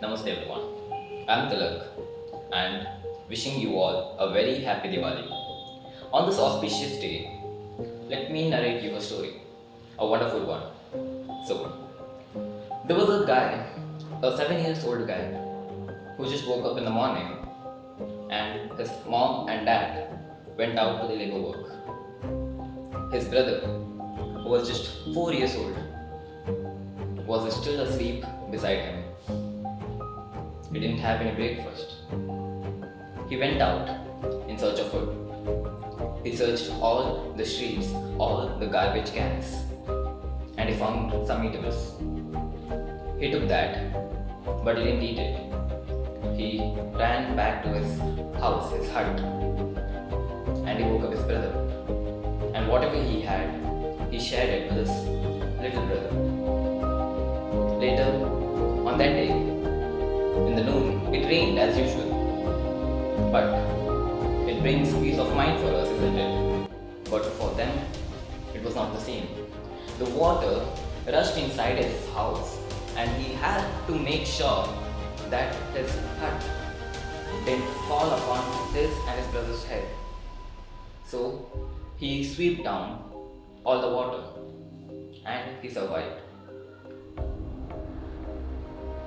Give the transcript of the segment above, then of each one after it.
Namaste everyone. I'm Tilak and wishing you all a very happy Diwali. On this auspicious day, let me narrate you a story, a wonderful one. So, there was a guy, a 7 years old guy, who just woke up in the morning and his mom and dad went out to the labor work. His brother, who was just 4 years old, was still asleep beside him. He didn't have any breakfast. He went out in search of food. He searched all the streets, all the garbage cans, and he found some eatables. He took that, but he didn't eat it. He ran back to his house, his hut, and he woke up his brother. And whatever he had, he shared it with his little brother. Later, on that day, in the noon, it rained as usual. But it brings peace of mind for us, isn't it? But for them, it was not the same. The water rushed inside his house and he had to make sure that his hut didn't fall upon his and his brother's head. So he swept down all the water and he survived.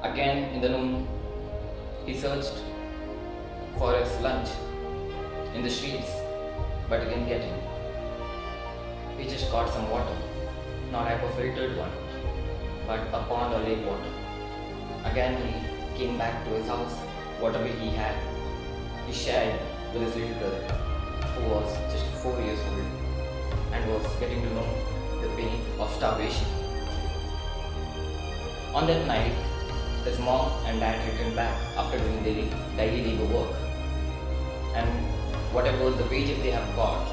Again in the noon, he searched for his lunch in the streets, but he didn't get it. He just got some water, not hyper-filtered one, but a pond or lake water. Again he came back to his house, whatever he had, he shared with his little brother, who was just 4 years old and was getting to know the pain of starvation. On that night, his mom and dad returned back after doing daily labor work. And whatever the wages they have got,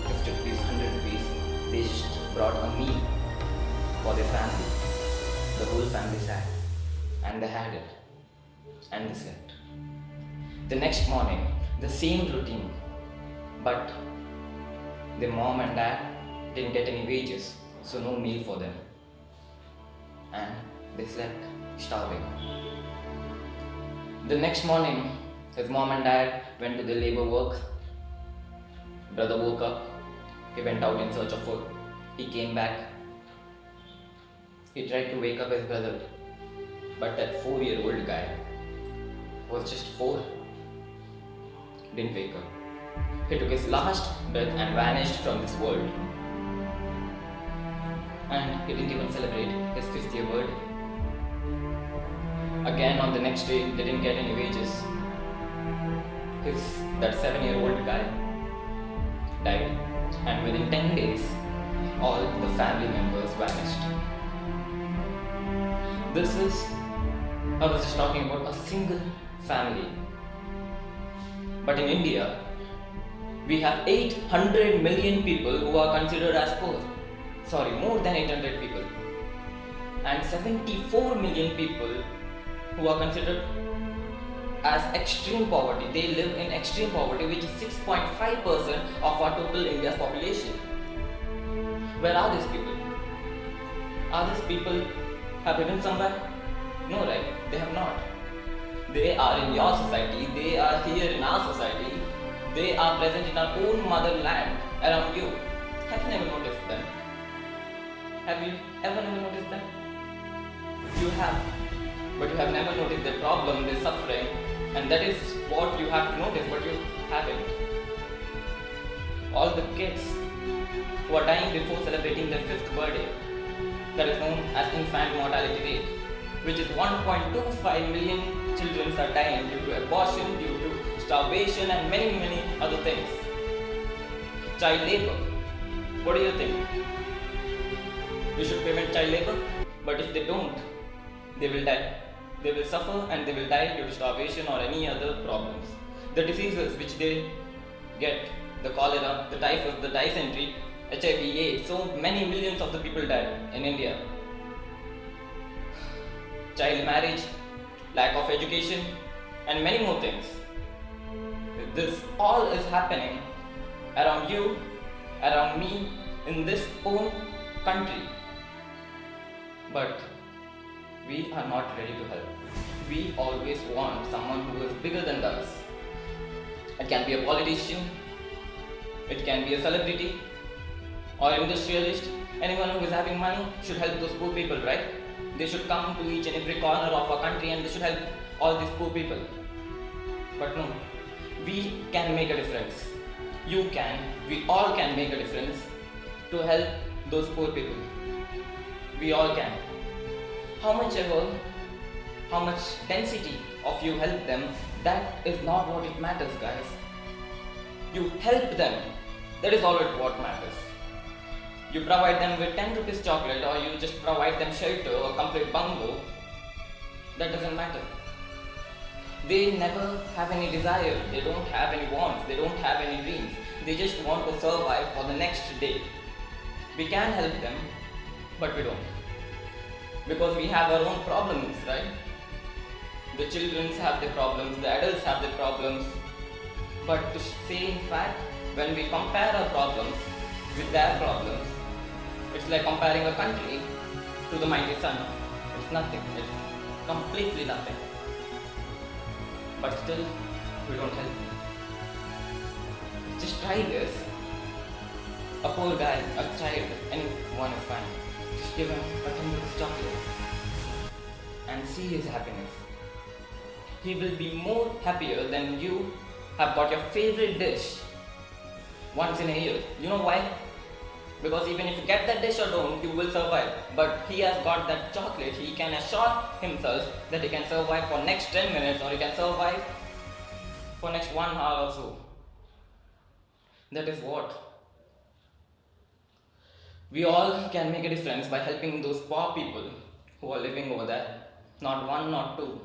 50 rupees, 100 rupees, they just brought a meal for their family. The whole family sat and they had it and they slept. The next morning, the same routine, but their mom and dad didn't get any wages, so no meal for them. And they slept, starving. The next morning, his mom and dad went to the labor work. Brother woke up. He went out in search of food. He came back. He tried to wake up his brother, but that 4-year-old guy was just 4. Didn't wake up. He took his last breath and vanished from this world. And he didn't even celebrate his 5th year birthday. Again on the next day, they didn't get any wages. That 7-year-old guy died, and within 10 days, all the family members vanished. I was just talking about a single family. But in India, we have 800 million people who are considered as poor. Sorry, more than 800 people. And 74 million people who are considered as extreme poverty. They live in extreme poverty, which is 6.5% of our total India's population. Where are these people? Are these people have hidden somewhere? No, right? They have not. They are in your society. They are here in our society. They are present in our own motherland around you. Have you never noticed them? Have you ever never noticed them? You have. But you have never noticed their problem, their suffering, and that is what you have to notice, but you haven't. All the kids who are dying before celebrating their 5th birthday, that is known as infant mortality rate, which is 1.25 million children are dying due to abortion, due to starvation, and many other things. Child labor. What do you think? We should prevent child labor, but if they don't, they will die. They will suffer and they will die due to starvation or any other problems. The diseases which they get, the cholera, the typhus, the dysentery, HIV, AIDS, so many millions of the people died in India. Child marriage, lack of education, and many more things. This all is happening around you, around me, in this own country. But we are not ready to help. we always want someone who is bigger than us. It can be a politician, it can be a celebrity, or industrialist. Anyone who is having money should help those poor people, right? They should come to each and every corner of our country and they should help all these poor people. But no, we can make a difference. You can, we all can make a difference to help those poor people. We all can. How much density of you help them, that is not what it matters, guys. You help them, that is all what matters. You provide them with 10 rupees chocolate or you just provide them shelter or complete bungalow, that doesn't matter. They never have any desire, they don't have any wants, they don't have any dreams. They just want to survive for the next day. We can help them, but we don't. Because we have our own problems, right? The children have their problems, the adults have their problems. But to say in fact, when we compare our problems with their problems, it's like comparing a country to the mighty sun. It's nothing, it's completely nothing. But still, we don't help. Just try this. A poor guy, a child, anyone is fine. Just give him a 10 rupees chocolate and see his happiness. He will be more happier than you have got your favorite dish once in a year. You know why? Because even if you get that dish or don't, you will survive. But he has got that chocolate, he can assure himself that he can survive for next 10 minutes or he can survive for next 1 hour or so. That is what. We all can make a difference by helping those poor people who are living over there. Not one, not two.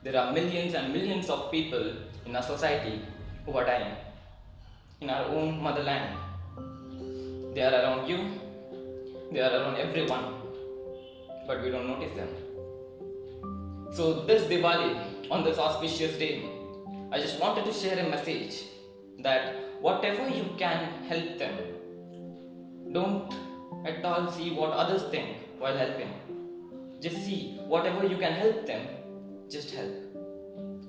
There are millions and millions of people in our society who are dying in our own motherland. They are around you, they are around everyone, but we don't notice them. So this Diwali, on this auspicious day, I just wanted to share a message that whatever you can help them, don't at all see what others think while helping. Just see whatever you can help them, just help.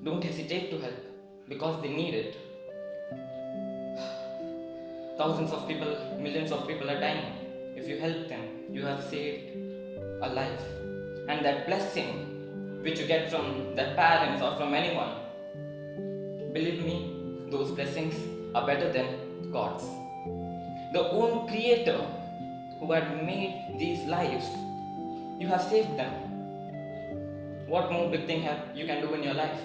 Don't hesitate to help because they need it. Thousands of people, millions of people are dying. If you help them, you have saved a life. And that blessing which you get from their parents or from anyone, believe me, those blessings are better than God's. The own Creator who had made these lives, you have saved them. What more big thing you can do in your life?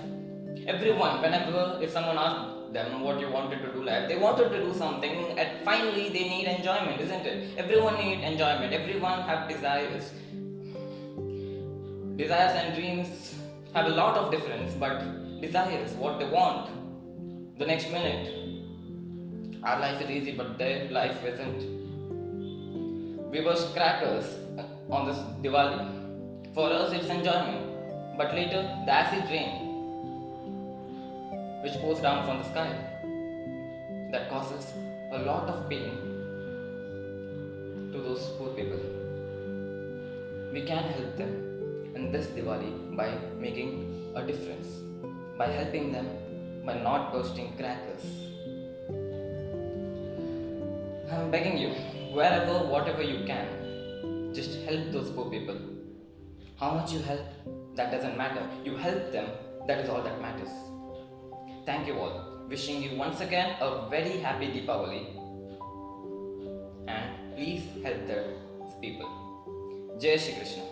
Everyone, whenever if someone asks them what you wanted to do life, they wanted to do something and finally they need enjoyment, isn't it? Everyone needs enjoyment, everyone have desires. Desires and dreams have a lot of difference, but desires, what they want, the next minute. Our life is easy, but their life isn't. We burst crackers on this Diwali. For us it's enjoyment, but later the acid rain which pours down from the sky, that causes a lot of pain to those poor people. We can help them in this Diwali by making a difference, by helping them, by not bursting crackers. I'm begging you, wherever, whatever you can, just help those poor people. How much you help, that doesn't matter. You help them, that is all that matters. Thank you all. Wishing you once again a very happy Deepavali. And please help the people. Jai Shri Krishna.